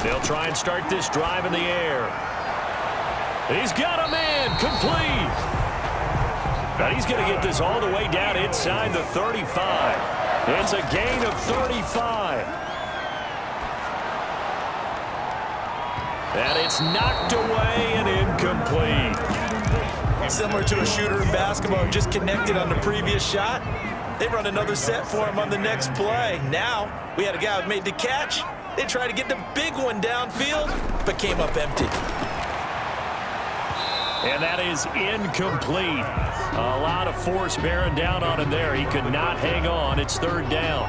They'll try and start this drive in the air. He's got a man complete. But he's going to get this all the way down inside the 35. It's a gain of 35. And it's knocked away and incomplete. Similar to a shooter in basketball who just connected on the previous shot. They run another set for him on the next play. Now, we had a guy who made the catch. They tried to get the big one downfield, but came up empty. And that is incomplete. A lot of force bearing down on him there. He could not hang on. It's third down.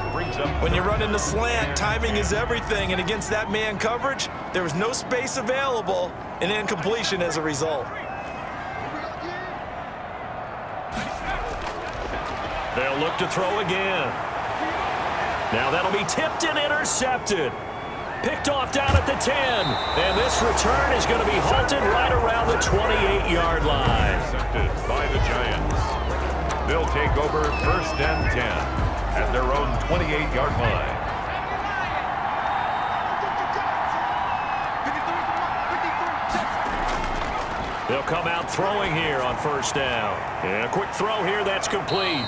When you're running the slant, timing is everything. And against that man coverage, there was no space available, and incompletion as a result. They'll look to throw again. Now that'll be tipped and intercepted. Picked off down at the 10. And this return is going to be halted right around the 28-yard line. Intercepted by the Giants. They'll take over 1st and 10 at their own 28-yard line. They'll come out throwing here on 1st down. And a quick throw here, that's complete.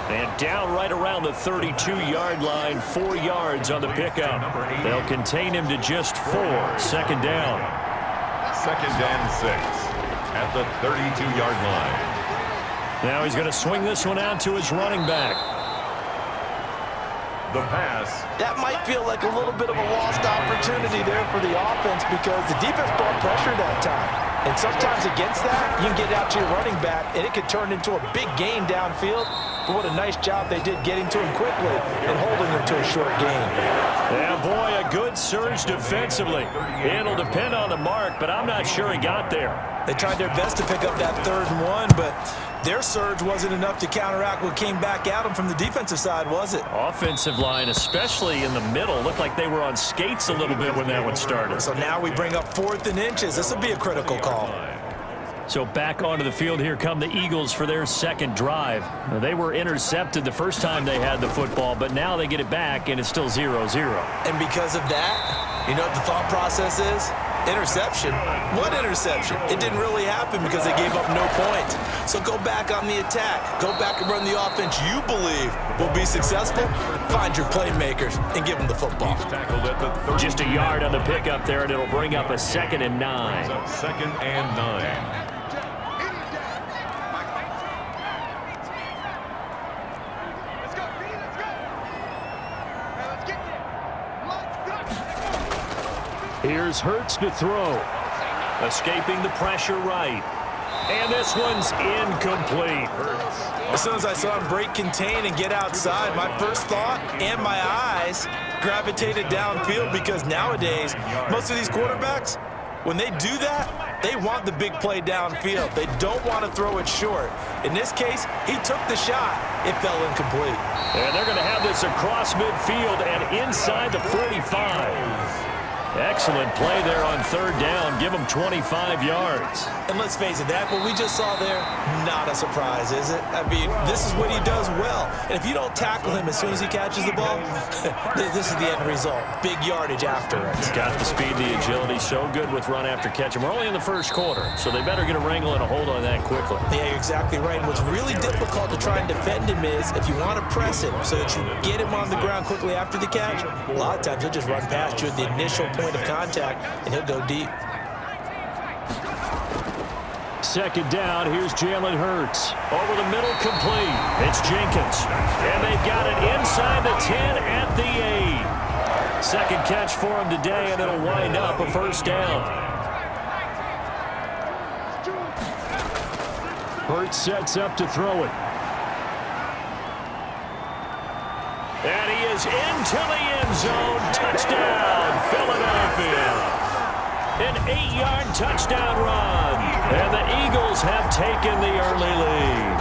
And down right around the 32-yard line, 4 yards on the pickup. They'll contain him to just 4. 2nd down. 2nd and 6 at the 32-yard line. Now he's going to swing this one out to his running back. The pass. That might feel like a little bit of a lost opportunity there for the offense because the defense brought pressure that time. And sometimes against that, you can get out to your running back, and it could turn into a big gain downfield. But what a nice job they did getting to him quickly and holding him to a short gain. Yeah, boy, a good surge defensively. It'll depend on the mark, but I'm not sure he got there. They tried their best to pick up that 3rd and 1, but their surge wasn't enough to counteract what came back at them from the defensive side, was it? Offensive line, especially in the middle, looked like they were on skates a little bit when that one started. So now we bring up 4th and inches. This will be a critical call. So back onto the field, here come the Eagles for their 2nd drive. Now, they were intercepted the first time they had the football, but now they get it back, and it's still 0-0. And because of that, you know what the thought process is? Interception. What interception? It didn't really happen because they gave up no points. So go back on the attack. Go back and run the offense you believe will be successful. Find your playmakers and give them the football. Just a yard on the pickup there, and it'll bring up a 2nd and 9. 2nd and 9. Here's Hurts to throw. Escaping the pressure right. And this one's incomplete. As soon as I saw him break contain and get outside, my first thought and my eyes gravitated downfield because nowadays, most of these quarterbacks, when they do that, they want the big play downfield. They don't want to throw it short. In this case, he took the shot. It fell incomplete. And they're going to have this across midfield and inside the 45. Excellent play there on 3rd down. Give them 25 yards. And let's face it, that what we just saw there, not a surprise, is it? I mean, this is what he does well. And if you don't tackle him as soon as he catches the ball, this is the end result. Big yardage after it. He's got the speed, the agility, so good with run after catch. And we're only in the 1st quarter, so they better get a wrangle and a hold on that quickly. Yeah, you're exactly right. And what's really difficult to try and defend him is if you want to press him so that you get him on the ground quickly after the catch, a lot of times he'll just run past you at the initial point of contact, and he'll go deep. 2nd down, here's Jalen Hurts. Over the middle, complete. It's Jenkins. And they've got it inside the 10 at the 8. 2nd catch for him today, and it'll wind up a 1st down. Hurts sets up to throw it. And he is into the end zone. Touchdown, Philadelphia. An 8-yard touchdown run. And the Eagles have taken the early lead.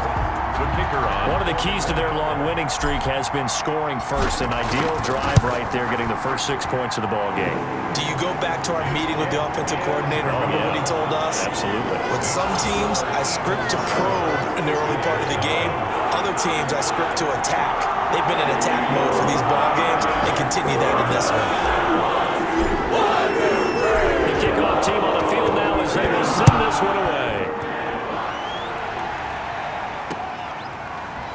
The kicker on. One of the keys to their long winning streak has been scoring first. An ideal drive right there, getting the first 6 points of the ball game. Do you go back to our meeting with the offensive coordinator? Remember what he told us? Absolutely. With some teams, I script to probe in the early part of the game. Other teams, I script to attack. They've been in attack mode for these ball games and continue that in this one.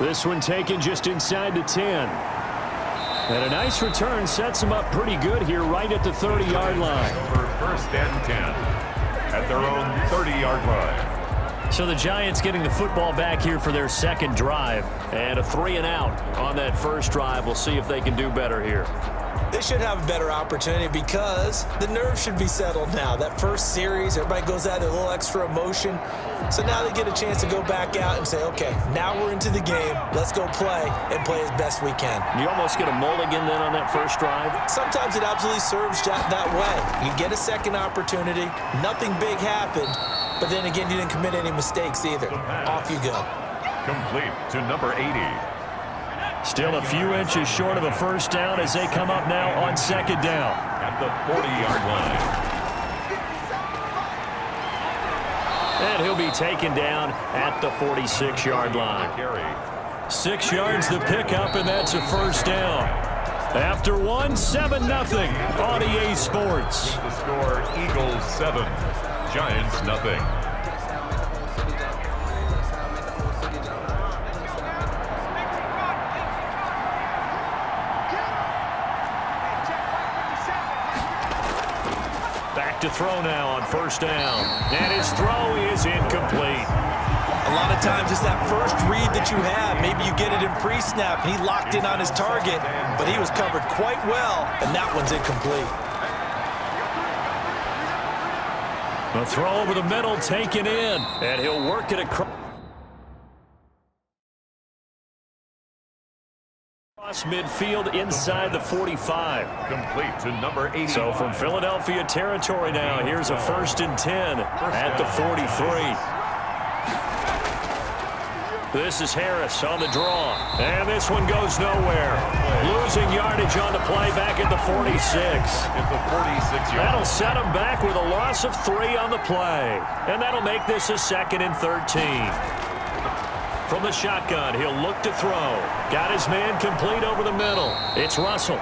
This one taken just inside the 10. And a nice return sets them up pretty good here right at the 30-yard line. For first and 10 at their own 30-yard line. So the Giants getting the football back here for their second drive. And a 3-and-out on that first drive. We'll see if they can do better here. They should have a better opportunity because the nerves should be settled now. That first series, everybody goes out a little extra emotion. So now they get a chance to go back out and say, okay, now we're into the game. Let's go play and play as best we can. You almost get a mulligan then on that first drive? Sometimes it absolutely serves that way. You get a second opportunity. Nothing big happened. But then again, you didn't commit any mistakes either. Off you go. Complete to number 80. Still a few inches short of a first down as they come up now on second down. At the 40-yard line. And he'll be taken down at the 46-yard line. 6 yards the pickup, and that's a first down. After one, 7-0 on EA Sports. The score, Eagles 7, Giants nothing. To throw now on first down. And his throw is incomplete. A lot of times it's that first read that you have. Maybe you get it in pre-snap, and he locked in on his target, but he was covered quite well, and that one's incomplete. The throw over the middle taken in, and he'll work it across midfield inside the 45. Complete to number 80. So from Philadelphia territory now, here's a 1st and 10 at the 43. This is Harris on the draw, and this one goes nowhere. Losing yardage on the play back at the 46. At the 46-yard. That'll set him back with a loss of 3 on the play, and that'll make this a 2nd and 13. From the shotgun, he'll look to throw. Got his man complete over the middle. It's Russell.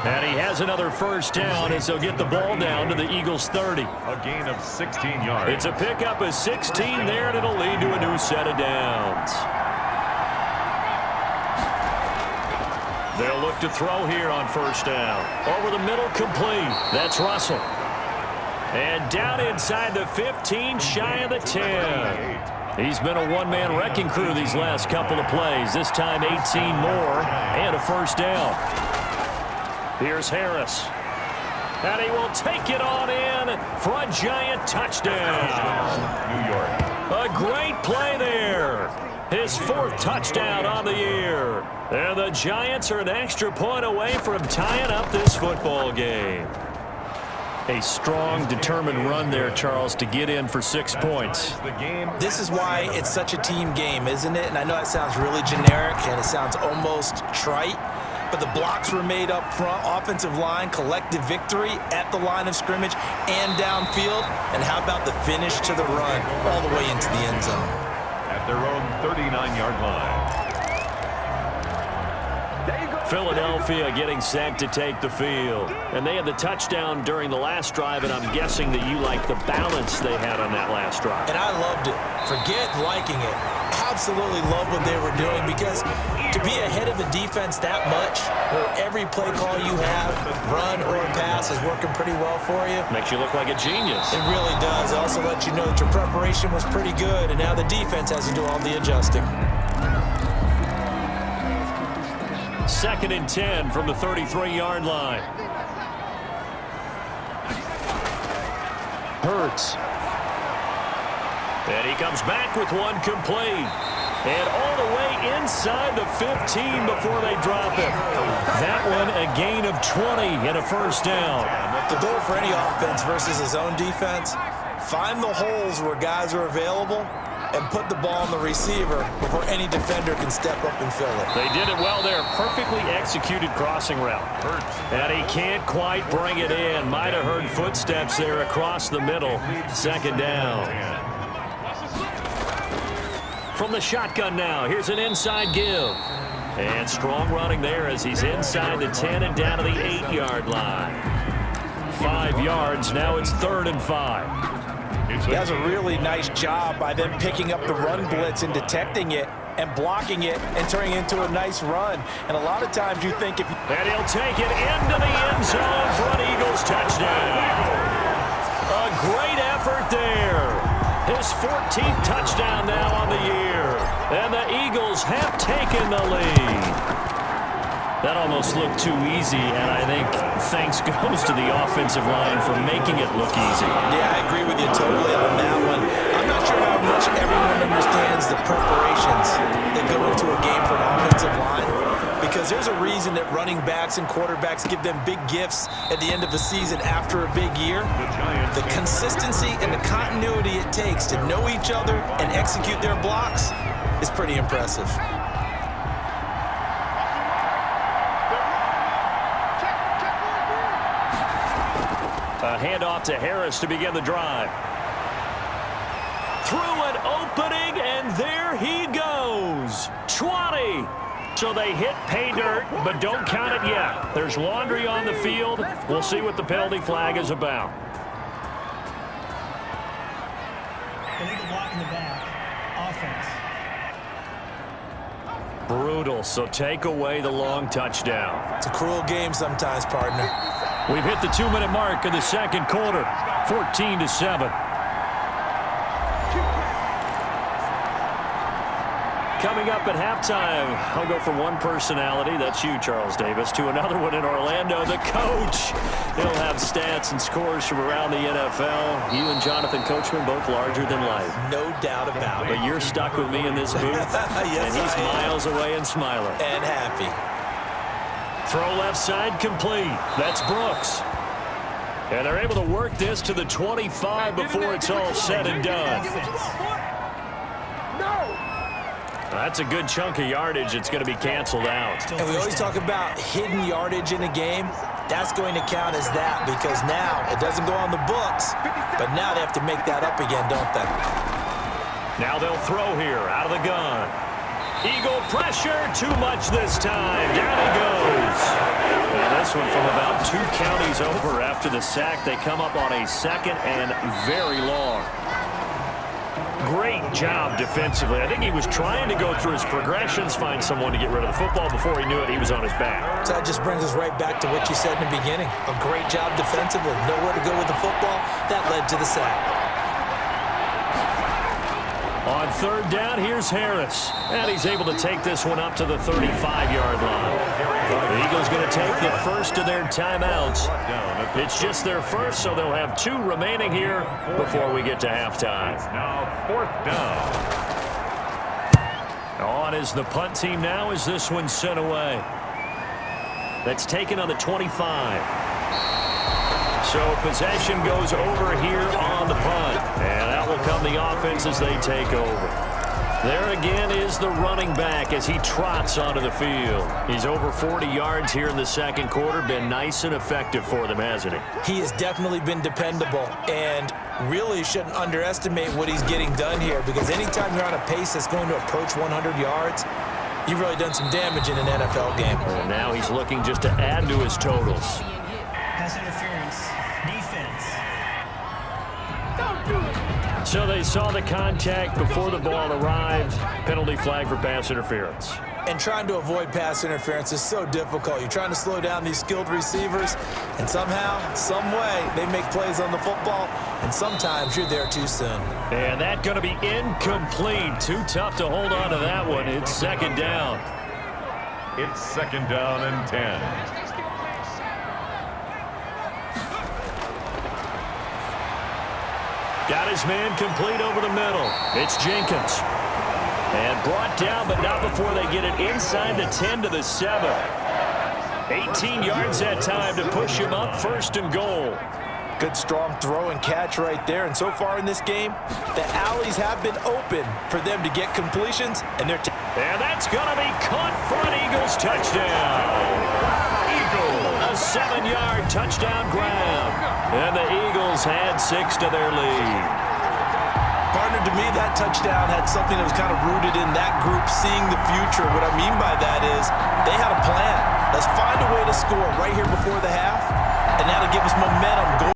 And he has another first down as they'll get the ball down to the Eagles' 30. A gain of 16 yards. It's a pickup of 16 there, and it'll lead to a new set of downs. They'll look to throw here on first down. Over the middle, complete. That's Russell. And down inside the 15, shy of the 10. He's been a one-man wrecking crew these last couple of plays. This time 18 more and a first down. Here's Harris. And he will take it on in for a Giant touchdown. New York. A great play there. His 4th touchdown on the year. And the Giants are an extra point away from tying up this football game. A strong, determined run there, Charles, to get in for 6 points. This is why it's such a team game, isn't it? And I know it sounds really generic and it sounds almost trite, but the blocks were made up front, offensive line, collective victory at the line of scrimmage and downfield. And how about the finish to the run all the way into the end zone? At their own 39-yard line. Philadelphia getting set to take the field. And they had the touchdown during the last drive, and I'm guessing that you like the balance they had on that last drive. And I loved it. Forget liking it. Absolutely love what they were doing, because to be ahead of the defense that much, where every play call you have, run or pass, is working pretty well for you. Makes you look like a genius. It really does. It also lets you know that your preparation was pretty good, and now the defense has to do all the adjusting. 2nd and 10 from the 33-yard line. Hurts. And he comes back with one complete. And all the way inside the 15 before they drop him. That one a gain of 20 and a first down. The goal for any offense versus his own defense, find the holes where guys are available and put the ball on the receiver before any defender can step up and fill it. They did it well there. Perfectly executed crossing route. And he can't quite bring it in. Might have heard footsteps there across the middle. 2nd down. From the shotgun now, here's an inside give. And strong running there as he's inside the 10 and down to the 8-yard line. 5 yards, now it's 3rd and 5. He does a really nice job by them picking up the run blitz and detecting it. and blocking it and turning it into a nice run. And a lot of times you think if... And he'll take it into the end zone for an Eagles touchdown. A great effort there. His 14th touchdown now on the year. And the Eagles have taken the lead. That almost looked too easy, and I think thanks goes to the offensive line for making it look easy. Yeah, I agree with you totally on that one. I'm not sure how much everyone understands the preparations that go into a game for an offensive line, because there's a reason that running backs and quarterbacks give them big gifts at the end of the season after a big year. The consistency and the continuity it takes to know each other and execute their blocks is pretty impressive. A handoff to Harris to begin the drive. Through an opening, and there he goes. 20. So they hit pay dirt, but don't count it yet. There's laundry on the field. We'll see what the penalty flag is about. Illegal block in the back. Offense. Brutal, so take away the long touchdown. It's a cruel game sometimes, partner. We've hit the 2-minute mark in the second quarter, 14-7. Coming up at halftime, I'll go from one personality, that's you, Charles Davis, to another one in Orlando, the coach. He'll have stats and scores from around the NFL. You and Jonathan Coachman, both larger than life. No doubt about it. But you're stuck with me in this booth, yes, and he's miles away and smiling. And happy. Throw left side complete. That's Brooks. And they're able to work this to the 25 before it's all said and done. That's a good chunk of yardage. It's going to be canceled out. And we always talk about hidden yardage in a game. That's going to count as that, because now it doesn't go on the books, but now they have to make that up again, don't they? Now they'll throw here out of the gun. Eagle pressure, too much this time. Down he goes. And this one from about 2 counties over after the sack. They come up on a second and very long. Great job defensively. I think he was trying to go through his progressions, find someone to get rid of the football. Before he knew it, he was on his back. So that just brings us right back to what you said in the beginning. A great job defensively. Nowhere to go with the football. That led to the sack. On third down, here's Harris. And he's able to take this one up to the 35-yard line. The Eagles going to take the first of their timeouts. It's just their first, so they'll have 2 remaining here before we get to halftime. Now 4th down. On is the punt team now as this one's sent away. That's taken on the 25. So possession goes over here on the punt. And out will come the offense as they take over. There again is the running back as he trots onto the field. He's over 40 yards here in the second quarter. Been nice and effective for them, hasn't he? He has definitely been dependable, and really shouldn't underestimate what he's getting done here, because anytime you're on a pace that's going to approach 100 yards, you've really done some damage in an NFL game. And now he's looking just to add to his totals. Pass interference. Defense. Don't do it. So they saw the contact before the ball arrived. Penalty flag for pass interference. And trying to avoid pass interference is so difficult. You're trying to slow down these skilled receivers, and somehow, some way, they make plays on the football, and sometimes you're there too soon. And that's going to be incomplete. Too tough to hold on to that one. It's second down. It's 2nd down and 10. Got his man complete over the middle. It's Jenkins. And brought down, but not before they get it inside the 10 to the 7. 18 yards that time to push him up 1st and goal. Good strong throw and catch right there. And so far in this game, the alleys have been open for them to get completions, and they're... And that's going to be caught for an Eagles touchdown. A 7-yard touchdown grab. And the Eagles had 6 to their lead. Partner, to me, that touchdown had something that was kind of rooted in that group seeing the future. What I mean by that is they had a plan. Let's find a way to score right here before the half, and that'll give us momentum going.